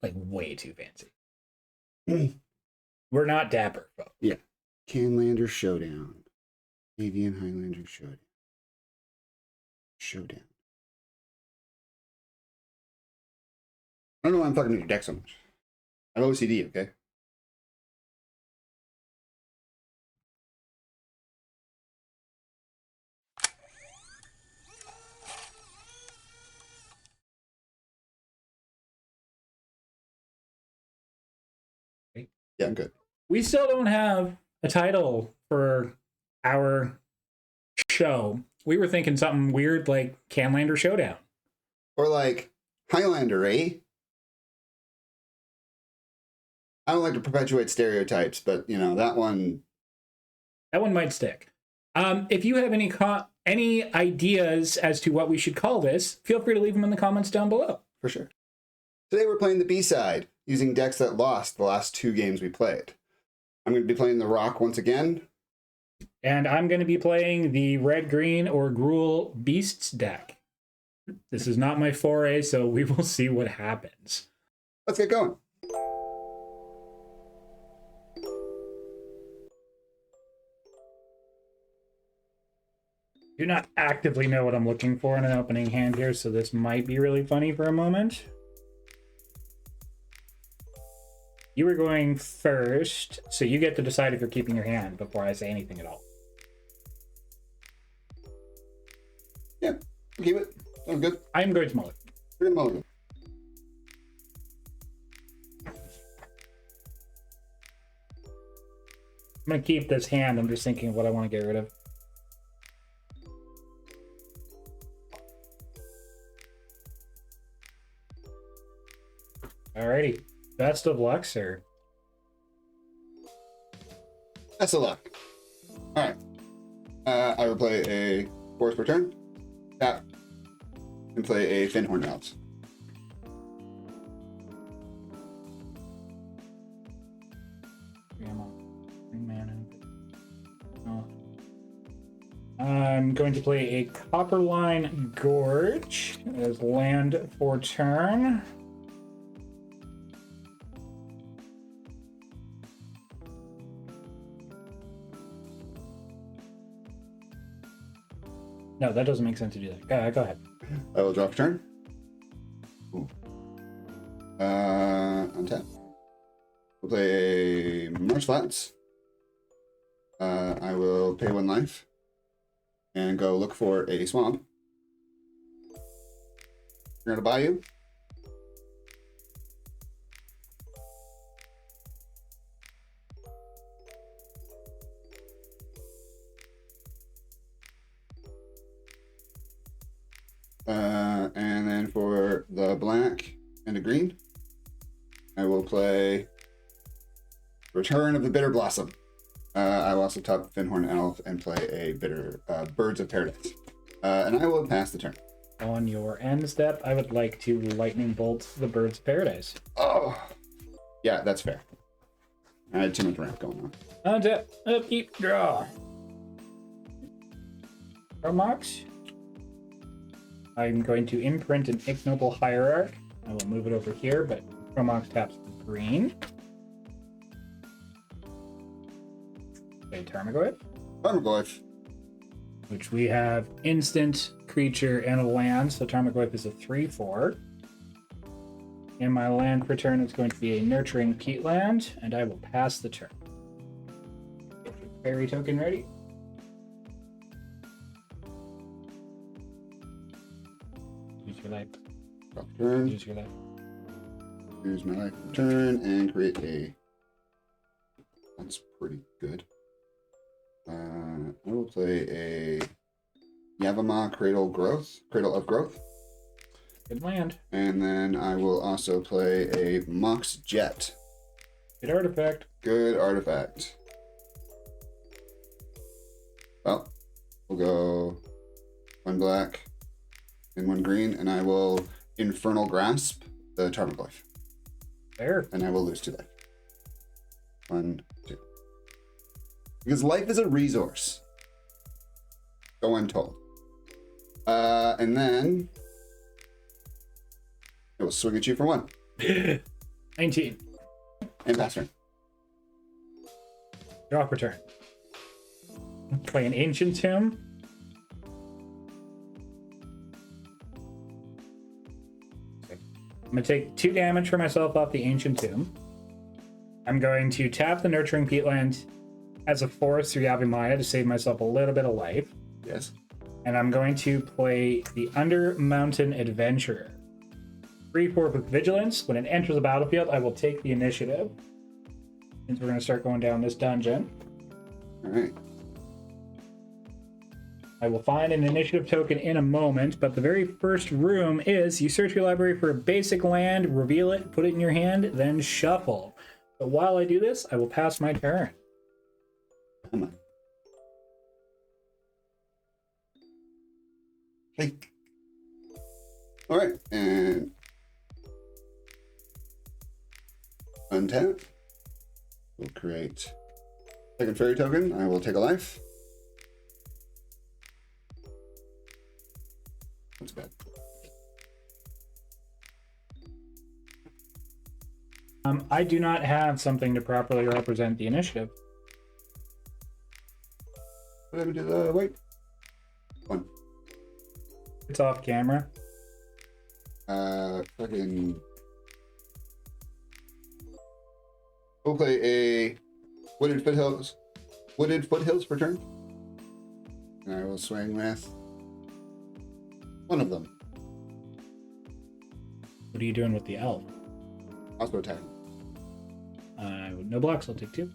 like way too fancy. We're not dapper, folks. Yeah. Canlander Showdown. Canadian Highlander Showdown. Showdown. I don't know why I'm fucking with your deck so much. I have OCD, okay? Yeah, I'm good. We still don't have a title for our show. We were thinking something weird like Canlander Showdown. Or like Highlander, eh? I don't like to perpetuate stereotypes, but you know, that one might stick. If you have any ideas as to what we should call this, feel free to leave them in the comments down below. for sure. Today we're playing the B-side, using decks that lost the last 2 games we played. I'm going to be playing the Rock once again. And I'm going to be playing the red-green or Gruul Beasts deck. This is not my foray, so we will see what happens. Let's get going. Do not actively know what I'm looking for in an opening hand here, so this might be really funny for a moment. You were going first, so you get to decide if you're keeping your hand before I say anything at all. Yeah, keep it. Sounds good. I'm going to mulligan. We're going to mulligan. I'm going to keep this hand. I'm just thinking of what I want to get rid of. Alrighty. Best of luck, sir. Best of luck. Alright. I will play a Force per turn. Tap. And play a Finhorn Elves. I'm going to play a Copperline Gorge as land for turn. No, that doesn't make sense to do that. Go ahead. I will draw for turn. Ooh. Untap. We'll play a Marsh Flats. I will pay 1 life and go look for a swamp. We're going to buy you. And then for the black and the green, I will play Return of the Bitter Blossom. I will also top Finhorn Elf and play a Birds of Paradise. And I will pass the turn. On your end step, I would like to lightning bolt the Birds of Paradise. Oh, yeah, that's fair. I had too much ramp going on. Untap, upkeep, draw. Promox. I'm going to imprint an Ignoble Hierarch. I will move it over here, but Promox taps for green. Okay, Tarmogoyf. Tarmogoyf. Which we have instant, creature, and a land, so Tarmogoyf is a 3/4. And my land for turn is going to be a Nurturing Peatland, and I will pass the turn. Get your fairy token ready. Use your life. Drop turn. Use your life. Use my life for turn and create a... That's pretty good. I will play a Yavimaya Cradle of Growth. Good land. And then I will also play a Mox Jet. Good artifact. Good artifact. Well, we'll go 1 black and 1 green, and I will Infernal Grasp the Tarmogoyf. Fair. And I will lose 2 life. 1, 2. Because life is a resource. So I'm told. And then I will swing at you for 1. 19. And pass turn. Drop return. Play an Ancient Tomb. I'm going to take 2 damage for myself off the Ancient Tomb. I'm going to tap the Nurturing Peatland as a forest through Yavimaya to save myself a little bit of life. Yes. And I'm going to play the Undermountain Adventurer. 3/4 with Vigilance. When it enters the battlefield, I will take the initiative. Since we're going to start going down this dungeon. All right. I will find an initiative token in a moment, but the very first room is you search your library for a basic land, reveal it, put it in your hand, then shuffle. But while I do this, I will pass my turn. Come on. Hey. All right, and untap. We'll create second fairy token. I will take a life. That's bad. I do not have something to properly represent the initiative. What happened to the white? 1. It's off camera. Fucking. We'll play a Wooded Foothills for turn. And I will swing with one of them. What are you doing with the elf? Also attack. No blocks, I'll take 2.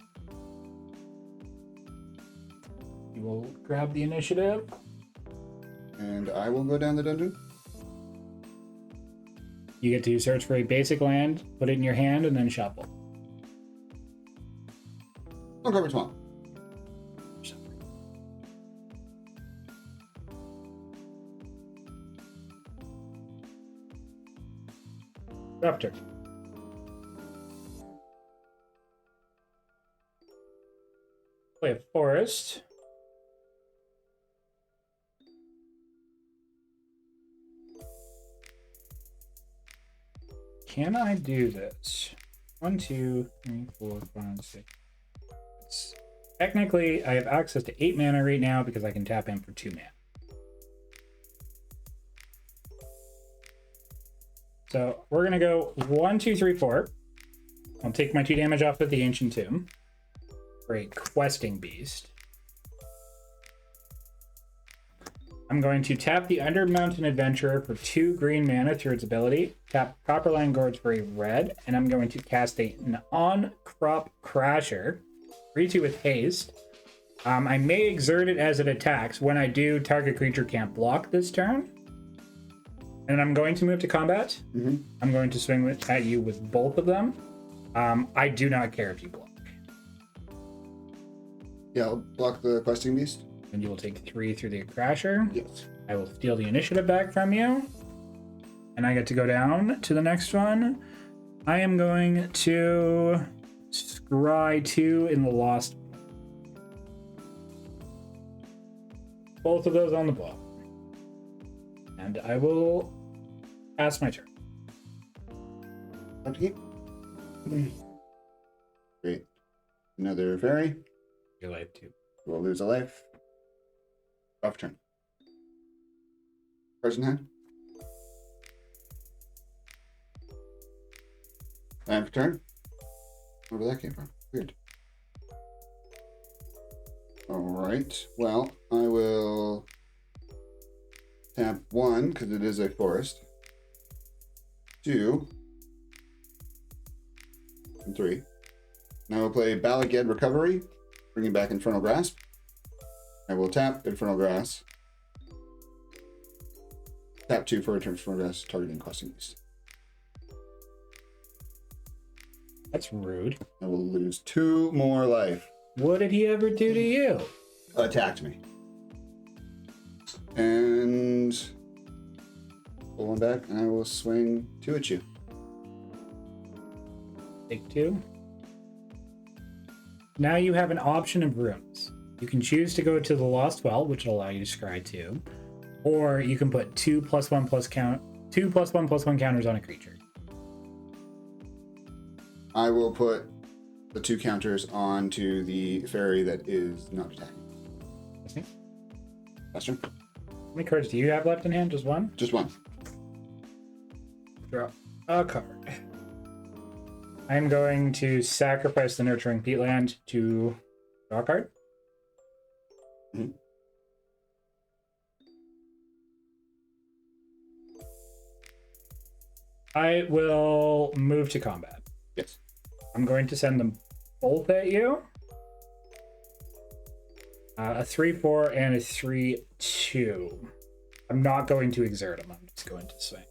You will grab the initiative. And I will go down the dungeon. You get to search for a basic land, put it in your hand, and then shuffle. I'll cover 12. Drop turn. Play a forest. Can I do this? 1, 2, 3, 4, 5, 6. Technically, I have access to 8 mana right now because I can tap in for 2 mana. So we're gonna go 1, 2, 3, 4. I'll take my 2 damage off of the Ancient Tomb for a Questing Beast. I'm going to tap the Undermountain Adventurer for 2 green mana through its ability. Tap Copperline Gorge for a red, and I'm going to cast an On-Crop Crasher. 3/2 with haste. I may exert it as it attacks. When I do, target creature can't block this turn. And I'm going to move to combat. I'm going to swing at you with both of them. I do not care if you block. Yeah, I'll block the Questing Beast. And you will take 3 through the Crasher. Yes. I will steal the initiative back from you. And I get to go down to the next one. I am going to scry 2 in the Lost. Both of those on the block. And I will pass my turn. Up to keep. Great. Another fairy. Your life too. We'll lose a life. Off turn. Person hand. Time for turn. Where did that came from? Weird. Alright. Well, I will tap 1 because it is a forest. 2 and 3. Now we'll play Balaged Recovery, bringing back Infernal Grasp. I will tap Infernal Grasp. Tap 2 for Infernal Grasp, targeting Questing Beast. That's rude. I will lose 2 more life. What did he ever do to you? Attacked me. And pull 1 back, and I will swing 2 at you. Take 2. Now you have an option of rooms. You can choose to go to the Lost Well, which will allow you to scry 2, or you can put 2+1+1 counters on a creature. I will put the 2 counters onto the fairy that is not attacking. That's me. That's true. How many cards do you have left in hand? Just one? Just one. Draw a card. I'm going to sacrifice the Nurturing Peatland to draw a card. Mm-hmm. I will move to combat. Yes. I'm going to send them both at you. A 3-4 and a 3-2. I'm not going to exert them. I'm just going to swing.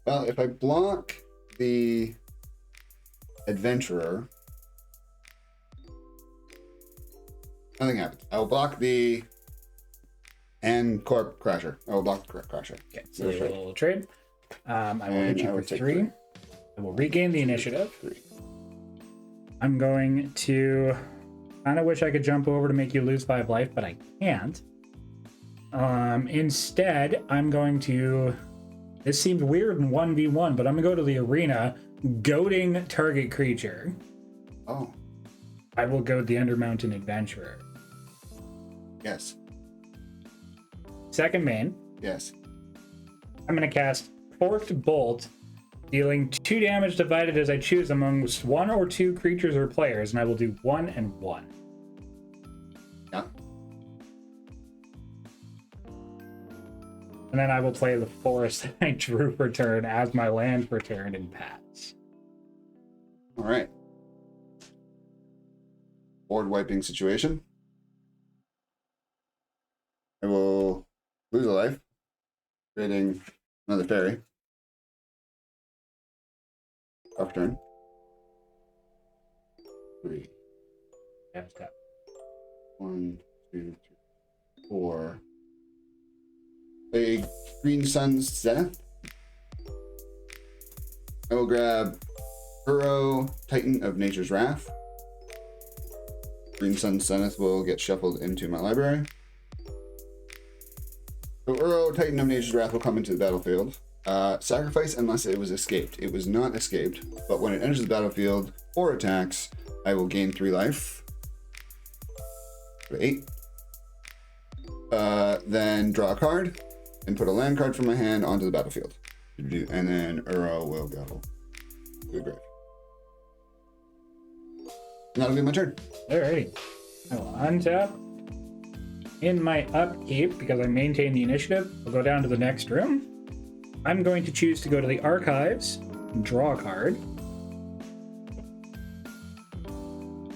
Well, if I block the adventurer, nothing happens. I will block the Corp Crasher. I will block the Crasher. Okay, so there's a little trade. I will hit you for 3. I will regain the initiative. 3. I'm going to kind of wish I could jump over to make you lose 5 life, but I can't. Instead, I'm going to... This seems weird in 1v1, but I'm going to go to the arena, goading target creature. Oh. I will goad the Undermountain Adventurer. Yes. Second main. Yes. I'm going to cast Forked Bolt, dealing 2 damage divided as I choose amongst 1 or 2 creatures or players, and I will do 1 and 1. Yeah. And then I will play the forest that I drew for turn as my land for turn and pass. All right. Board wiping situation. I will lose a life, creating another fairy. Off turn. 3. Yeah, tap. 1, 2, 3, 4. A Green Sun's Zenith. I will grab Uro, Titan of Nature's Wrath. Green Sun's Zenith will get shuffled into my library. So Uro, Titan of Nature's Wrath will come into the battlefield. Sacrifice unless it was escaped. It was not escaped, but when it enters the battlefield or attacks, I will gain 3 life. 8. Then draw a card and put a land card from my hand onto the battlefield. And then Uro will go to the grave. And that'll be my turn. Alrighty. I will untap. In my upkeep, because I maintain the initiative, I'll go down to the next room. I'm going to choose to go to the archives and draw a card.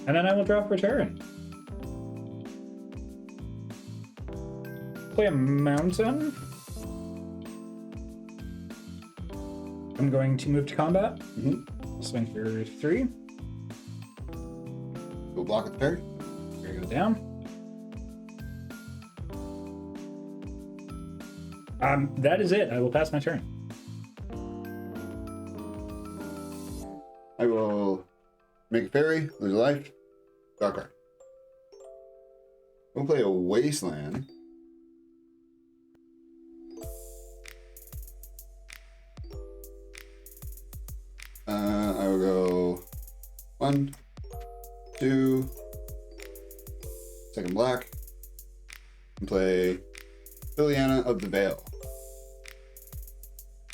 And then I will draw for turn. Play a mountain. I'm going to move to combat. Mm-hmm. Swing for 3. We'll block at the fairy. Here go down. That is it. I will pass my turn. I will make a fairy, lose a life, draw a card. We'll play a wasteland. I will go 1, 2, second black, and play Liliana of the Veil.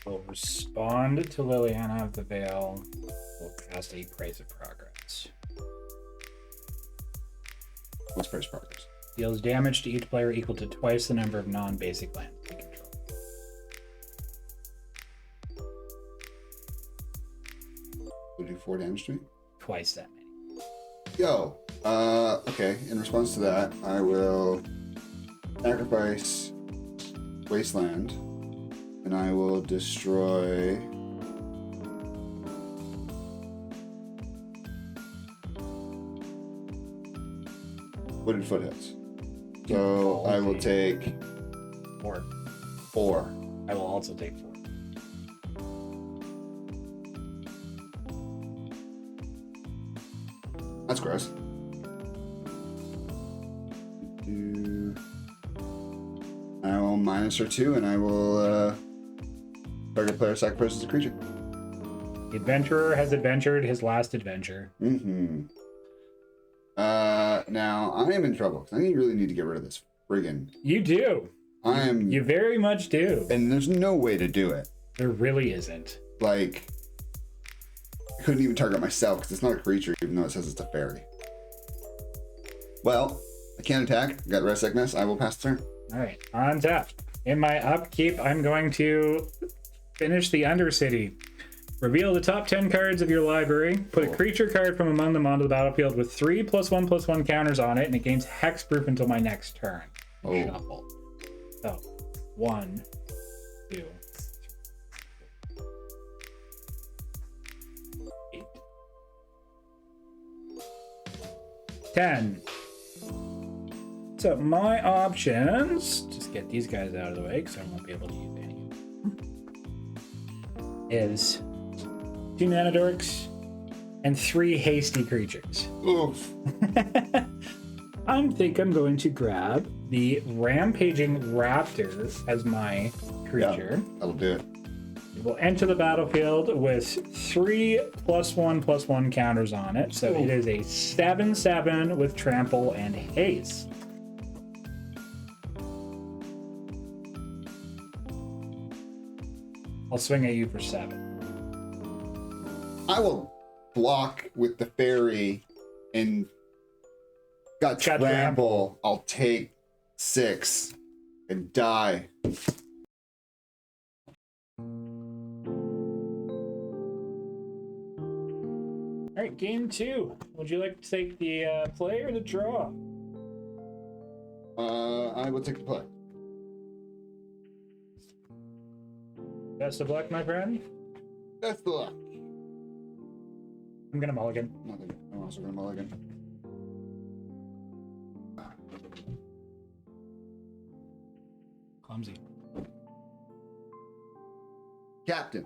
We'll respond to Liliana of the Veil. We'll cast a Price of Progress. What's price progress? Deals damage to each player equal to twice the number of non-basic lands they control. Will do 4 damage to me? Twice that many. Yo. Okay. In response to that, I will sacrifice Wasteland, and I will destroy Wooded Foothills. So I will take 4. 4. I will also take 4. That's gross. I will minus her 2, and I will Target player sacrifices a creature. The adventurer has adventured his last adventure. Mm-hmm. Now I am in trouble because I really need to get rid of this friggin'. You do. You very much do. And there's no way to do it. There really isn't. Like, I couldn't even target myself because it's not a creature, even though it says it's a fairy. Well, I can't attack. I got rest sickness. I will pass the turn. All right, on tap. In my upkeep, I'm going to finish the Undercity. Reveal the top 10 cards of your library. Put a creature card from among them onto the battlefield with 3+1/+1 counters on it, and it gains hexproof until my next turn. Oh. Shuffle. So, 1, 2, 8, 10. So my options, just get these guys out of the way because I won't be able to use any, is 2 mana dorks and 3 hasty creatures. Oof. I think I'm going to grab the Rampaging Raptor as my creature. Yeah, that'll do it. It will enter the battlefield with 3+1/+1 counters on it. So it is a 7/7 with trample and haste. I'll swing at you for 7. I will block with the fairy and got trample. I'll take 6 and die. All right, game 2. Would you like to take the play or the draw? I will take the play. Best of luck, my friend. That's the luck. I'm gonna mulligan. Nothing. I'm also gonna mulligan. Clumsy. Captain.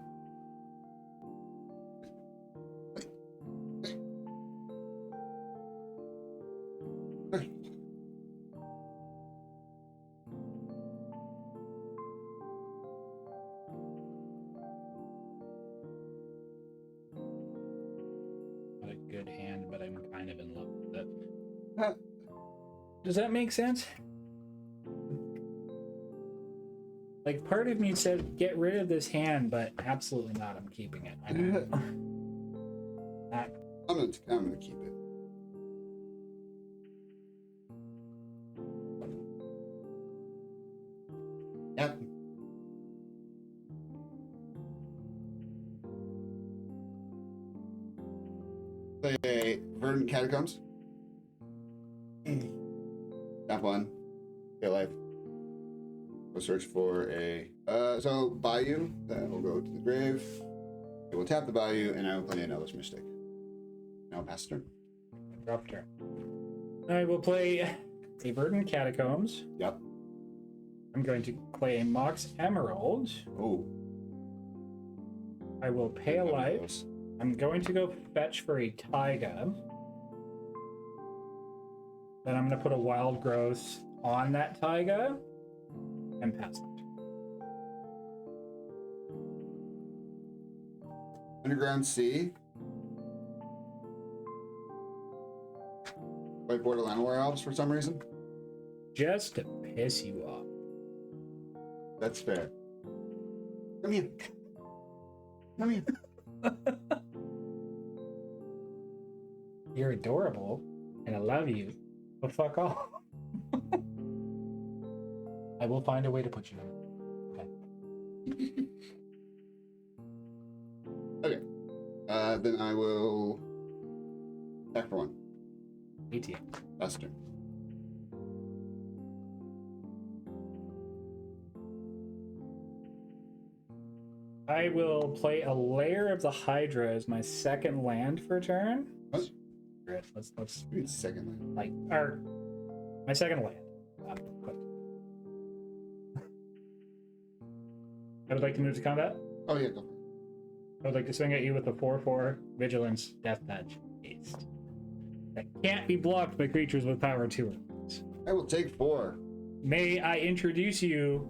Not a good hand, but I'm kind of in love with it. Huh. Does that make sense? Like, part of me said, get rid of this hand, but absolutely not. I'm keeping it. I'm gonna keep it. Yep. Play Verdant Catacombs. Tap 1. Get life. We'll search for a so Bayou. That will go to the grave. It will tap the Bayou, and I will play an Elvish Mystic. Now I'll pass the turn. Drop turn. I will play a Verdant Catacombs. Yep. I'm going to play a Mox Emerald. Oh. I will pay a life. I'm going to go fetch for a Taiga. Then I'm going to put a Wild Growth on that Taiga and pass it. Underground Sea. Play Borderland War Elves for some reason. Just to piss you off. That's fair. Come here. Come here. You're adorable, and I love you, but fuck off. I will find a way to put you in. Okay. Then I will attack for 1. ATM. That's turn. I will play a Lair of the Hydra as my second land for a turn. What? Great. Let's Maybe it's second land. like our my second land. Quick. I would like to move to combat. Oh yeah, go for it. I would like to swing at you with a 4/4 Vigilance Death Touch Haste. That can't be blocked by creatures with power 2 or less. I will take 4. May I introduce you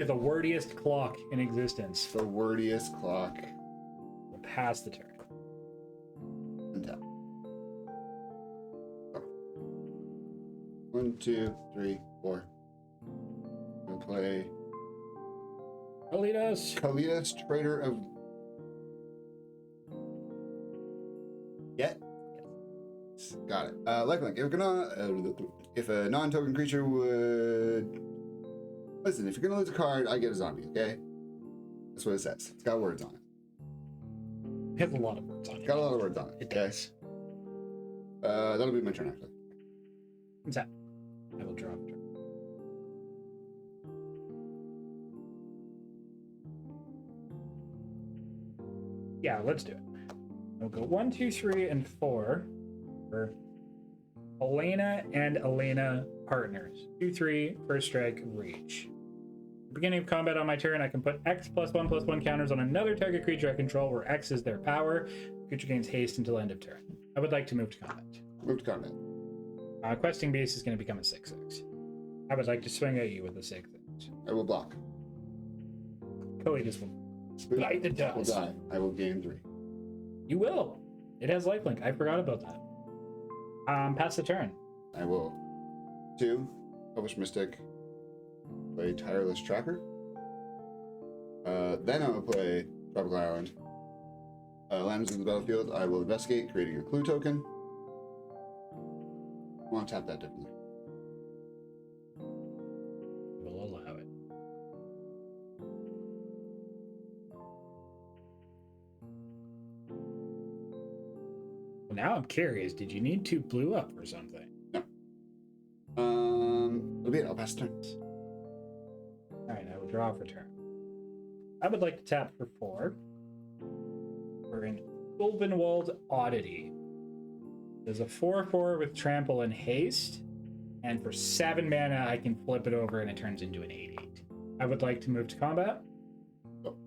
The wordiest clock in existence. The wordiest clock. We'll pass the turn. Untap. Oh. 1, 2, 3, 4. We'll play Kalidas, Trader of Get. Yes. Got it. Lifelink. If a non-token creature would listen, if you're gonna lose a card, I get a zombie. Okay, that's what it says. It's got words on it. It has a lot of words on it. Got a lot of words on it. It does. That'll be my turn actually. What's that? I will draw a turn. Yeah, let's do it. We'll go 1, 2, 3, and 4 for Elena and Elena partners. 2, 3, first strike, reach. Beginning of combat on my turn, I can put X +1/+1 counters on another target creature I control where X is their power. Creature gains haste until end of turn. I would like to move to combat. Move to combat. Questing Beast is going to become a 6/6. I would like to swing at you with a 6/6. I will block. Cody just will bite the dust. Will die. I will gain 3. You will. It has lifelink. I forgot about that. Pass the turn. I will 2 Publish Mystic. Play Tireless Tracker. Then I will play Tropical Island. Lands in the battlefield. I will investigate, creating a clue token. I want to tap that differently. We'll allow it. Well, now I'm curious. Did you need 2 blue up or something? No. It'll be it. I'll pass the turn. Alright, I will draw for turn. I would like to tap for 4. For an Ulvenwald Oddity. There's a 4/4 with trample and haste. And for 7 mana, I can flip it over and it turns into an 8/8. I would like to move to combat. Oh.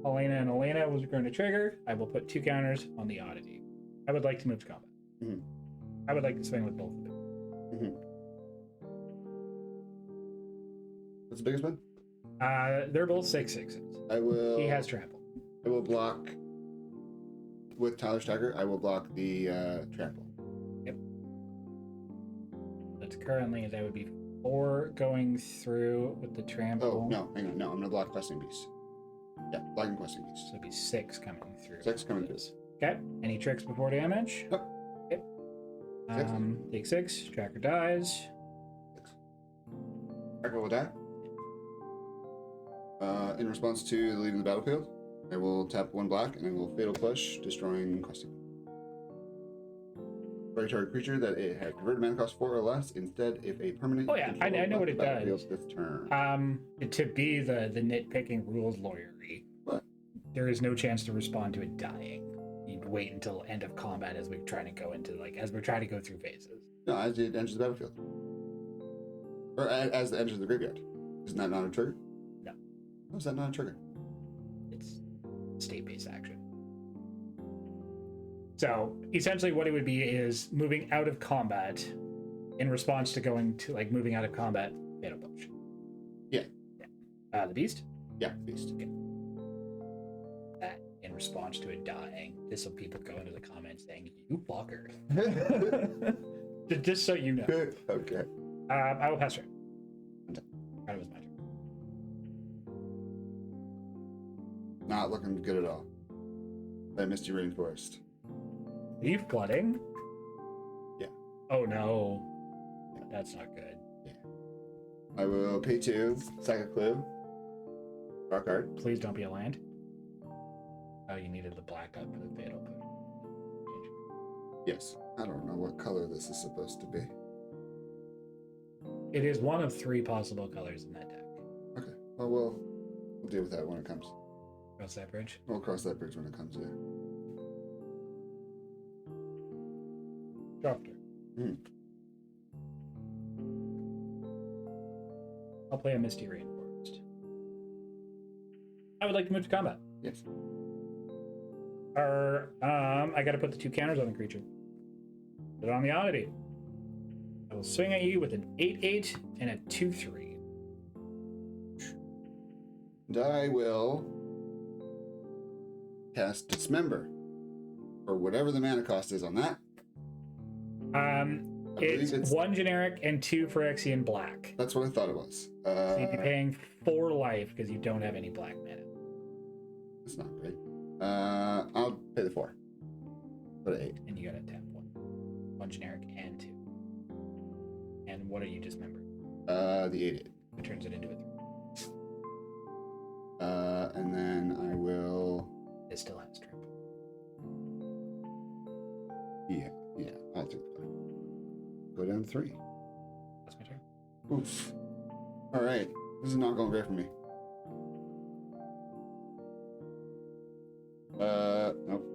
Elena and Elena was going to trigger. I will put 2 counters on the Oddity. I would like to move to combat. Mm-hmm. I would like to swing with both of them. Mm-hmm. What's the biggest one? They're both 6/6s. I will. He has trample. I will block with Tyler Stagger. I will block the trample. Yep. That's currently, that would be 4 going through with the trample. Oh no, hang on. No, I'm gonna block Questing Beast. Yeah, blocking Questing Beast. So it'd be 6 coming through. 6 coming through. Okay. Any tricks before damage? Nope. Yep. 6. Take 6. Tracker dies. 6. Tracker will die. In response to leaving the battlefield, I will tap 1 black and I will Fatal Push, destroying Questing. Target creature that it had converted mana cost 4 or less. Instead, if a permanent. Oh yeah, I know what it does. This turn. To be the nitpicking rules lawyery. What? There is no chance to respond to it dying. You'd wait until end of combat as we're trying to go into as we're trying to go through phases. No, as it enters the battlefield, or as it enters the graveyard. Isn't that not a trigger? No. How is that not a trigger? It's state-based action. So essentially what it would be is moving out of combat in response to going to moving out of combat, Fatal Push. Yeah. The beast? Yeah, beast. Okay. That in response to it dying. Just so people go into the comments saying, you fucker. Just so you know. Okay. I will pass turn. That was my turn. Not looking good at all. That Misty Rainforest. Leaf flooding? Yeah. Oh no. Yeah. That's not good. Yeah. I will pay 2, sack a clue. Draw a card. Please don't be a land. Oh, you needed the black up for the fatal push. Yes. I don't know what color this is supposed to be. It is one of 3 possible colors in that deck. Okay. Well, we'll deal with that when it comes. Cross that bridge. We'll cross that bridge when it comes, yeah. Dropped her. I'll play a Misty Rainforest. I would like to move to combat. Yes. I gotta put the 2 counters on the creature. Put it on the Oddity. I will swing at you with an 8/8 and a 2/3. And I will cast Dismember, or whatever the mana cost is on that. It's 1 generic and 2 Phyrexian black. That's what I thought it was. So you'd be paying 4 life because you don't have any black mana. That's not great. I'll pay the 4. Put an 8. And you gotta tap 1. 1 generic and 2. And what are you dismembering? The 8. It turns it into a 3. And then I will. It still has trample. Yeah, I think so. Go down 3. That's my turn. Oof. All right, this is not going great for me. Nope.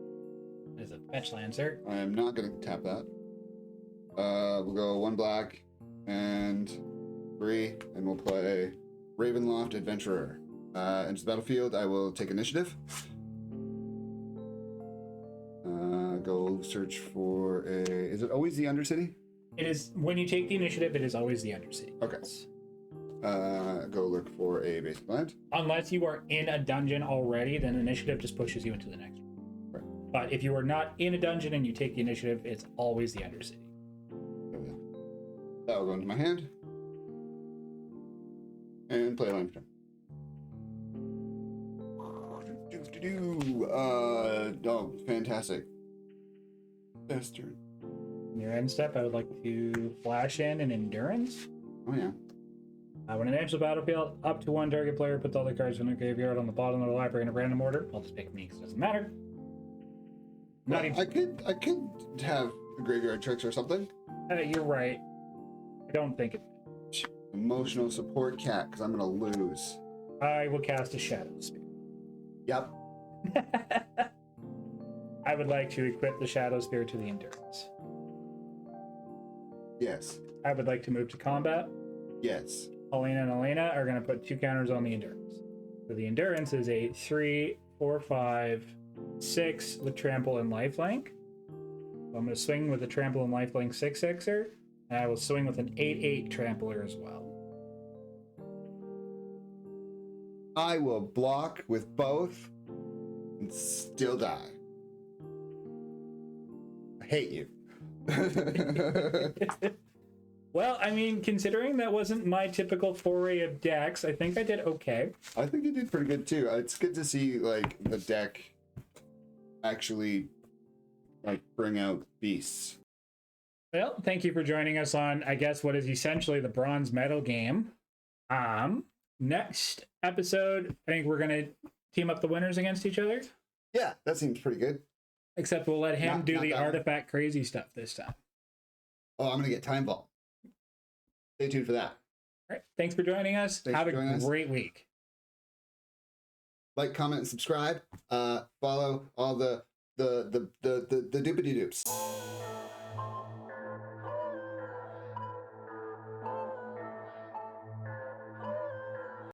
There's a fetch land, sir. I am not going to tap that. We'll go 1 black and 3, and we'll play Ravenloft Adventurer. Into the battlefield, I will take initiative. Go search for a. Is it always the Undercity? It is when you take the initiative. It is always the Undercity. Okay. Go look for a basic land. Unless you are in a dungeon already, then initiative just pushes you into the next one. Right. But if you are not in a dungeon and you take the initiative, it's always the Undercity. That will go into my hand. And play a land turn. Oh, fantastic. Best turn. In your end step, I would like to flash in an Endurance. Oh, yeah. When it enters the battlefield, up to 1 target player puts all the cards from their graveyard on the bottom of the library in a random order. I'll just pick me because it doesn't matter. Well, I could have a graveyard tricks or something. You're right. I don't think it. Emotional support cat, because I'm going to lose. I will cast a Shadow Spear. Yep. I would like to equip the Shadow Spear to the Endurance. Yes. I would like to move to combat. Yes. Alina and Elena are going to put 2 counters on the Endurance. So the Endurance is a 3, 4, 5, 6 with Trample and Lifelink. So I'm going to swing with a Trample and Lifelink 6/6er, and I will swing with an 8/8 Trampler as well. I will block with both and still die. I hate you. Well, I mean, considering that wasn't my typical foray of decks, I think I did okay. I think you did pretty good too. It's good to see like the deck actually like bring out beasts. Well, thank you for joining us on, I guess, what is essentially the bronze medal game. Next episode, I think we're gonna team up the winners against each other. Yeah, that seems pretty good. Except we'll let him do the that artifact crazy stuff this time. Oh, I'm gonna get Time Vault. Stay tuned for that. All right. Thanks for joining us. Have a great week. Like, comment, and subscribe. Follow all the doopity doops.